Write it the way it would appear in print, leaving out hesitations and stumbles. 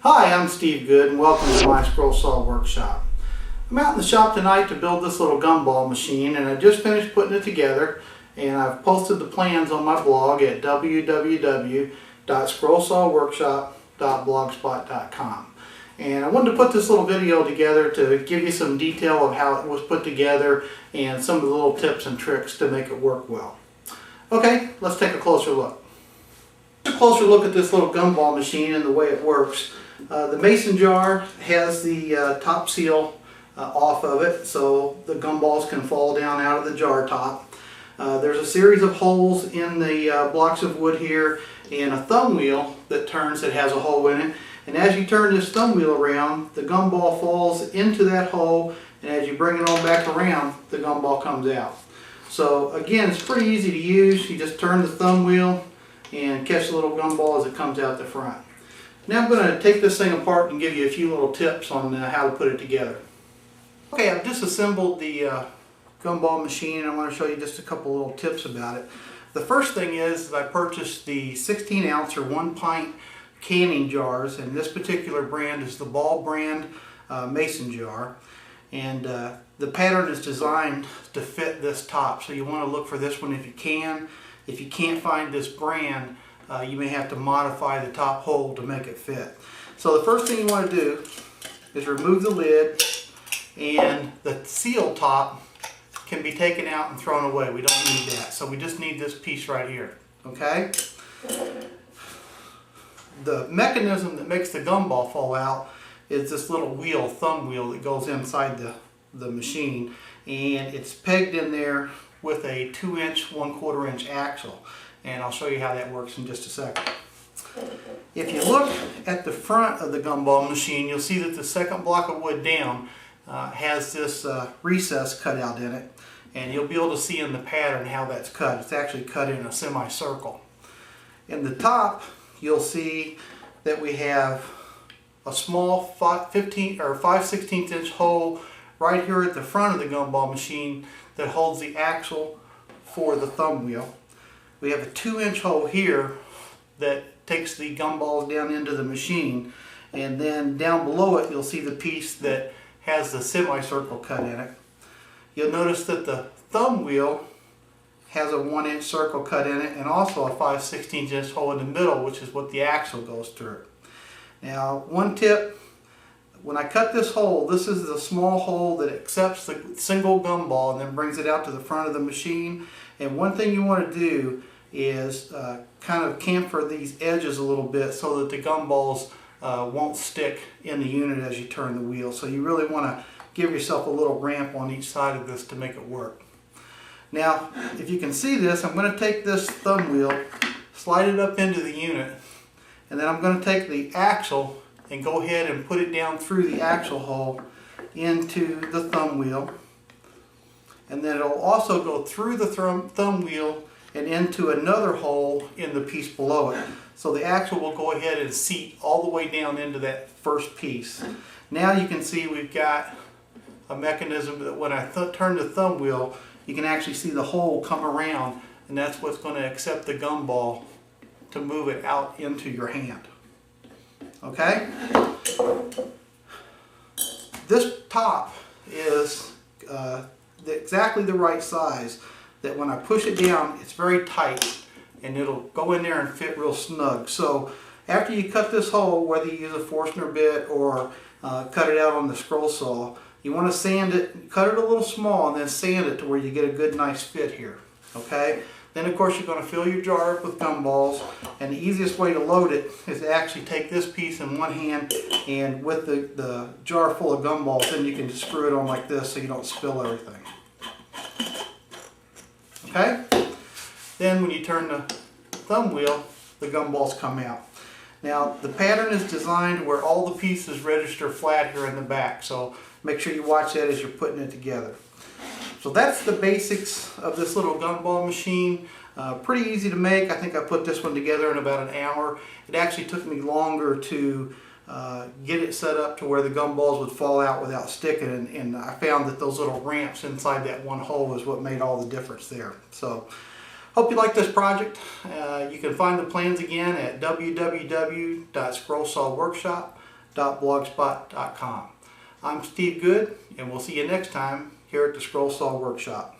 Hi, I'm Steve Good and welcome to my Scroll Saw Workshop. I'm out in the shop tonight to build this little gumball machine, and I just finished putting it together, and I've posted the plans on my blog at www.scrollsawworkshop.blogspot.com. And I wanted to put this little video together to give you some detail of how it was put together and some of the little tips and tricks to make it work well. Okay, let's take a closer look. A closer look at this little gumball machine and the way it works. The mason jar has the top seal off of it, so the gumballs can fall down out of the jar top. There's a series of holes in the blocks of wood here, and a thumb wheel that turns that has a hole in it. And as you turn this thumb wheel around, the gumball falls into that hole, and as you bring it on back around, the gumball comes out. So again, it's pretty easy to use. You just turn the thumb wheel and catch the little gumball as it comes out the front. Now I'm going to take this thing apart and give you a few little tips on how to put it together. Okay, I've disassembled the gumball machine, and I want to show you just a couple little tips about it. The first thing is that I purchased the 16 ounce or 1 pint canning jars, and this particular brand is the Ball brand mason jar. And the pattern is designed to fit this top, so you want to look for this one if you can. If you can't find this brand, you may have to modify the top hole to make it fit. So the first thing you want to do is remove the lid, and the seal top can be taken out and thrown away. We don't need that. So we just need this piece right here. Okay? The mechanism that makes the gumball fall out is this little wheel, thumb wheel, that goes inside the machine, and it's pegged in there with a 2-inch, 1/4 inch axle. And I'll show you how that works in just a second. If you look at the front of the gumball machine, you'll see that the second block of wood down has this recess cut out in it, and you'll be able to see in the pattern how that's cut. It's actually cut in a semicircle. In the top, you'll see that we have a small 5/16 inch hole right here at the front of the gumball machine that holds the axle for the thumb wheel. We have a 2-inch hole here that takes the gumballs down into the machine, and then down below it you'll see the piece that has the semicircle cut in it. You'll notice that the thumb wheel has a 1-inch circle cut in it, and also a 5/16 inch hole in the middle, which is what the axle goes through. Now, one tip: when I cut this hole, this is the small hole that accepts the single gumball and then brings it out to the front of the machine. And one thing you want to do is kind of chamfer these edges a little bit so that the gumballs won't stick in the unit as you turn the wheel. So you really want to give yourself a little ramp on each side of this to make it work. Now, if you can see this, I'm going to take this thumb wheel, slide it up into the unit, and then I'm going to take the axle and go ahead and put it down through the axle hole into the thumb wheel. And then it'll also go through the thumb wheel and into another hole in the piece below it. So the axle will go ahead and seat all the way down into that first piece. Now you can see we've got a mechanism that when I turn the thumb wheel, you can actually see the hole come around, and that's what's going to accept the gumball to move it out into your hand. Okay? This top is exactly the right size that when I push it down, it's very tight and it'll go in there and fit real snug. So after you cut this hole, whether you use a Forstner bit or cut it out on the scroll saw, you want to sand it, cut it a little small, and then sand it to where you get a good nice fit here. Okay? Then of course you're going to fill your jar up with gumballs, and the easiest way to load it is to actually take this piece in one hand, and with the jar full of gumballs, then you can just screw it on like this so you don't spill everything. Okay? Then when you turn the thumb wheel, the gumballs come out. Now the pattern is designed where all the pieces register flat here in the back, so make sure you watch that as you're putting it together. So that's the basics of this little gumball machine. Pretty easy to make. I think I put this one together in about an hour. It actually took me longer to get it set up to where the gumballs would fall out without sticking, and I found that those little ramps inside that one hole is what made all the difference there. So hope you like this project. You can find the plans again at www.scrollsawworkshop.com. scrollsaw.blogspot.com. I'm Steve Good, and we'll see you next time here at the Scroll Saw Workshop.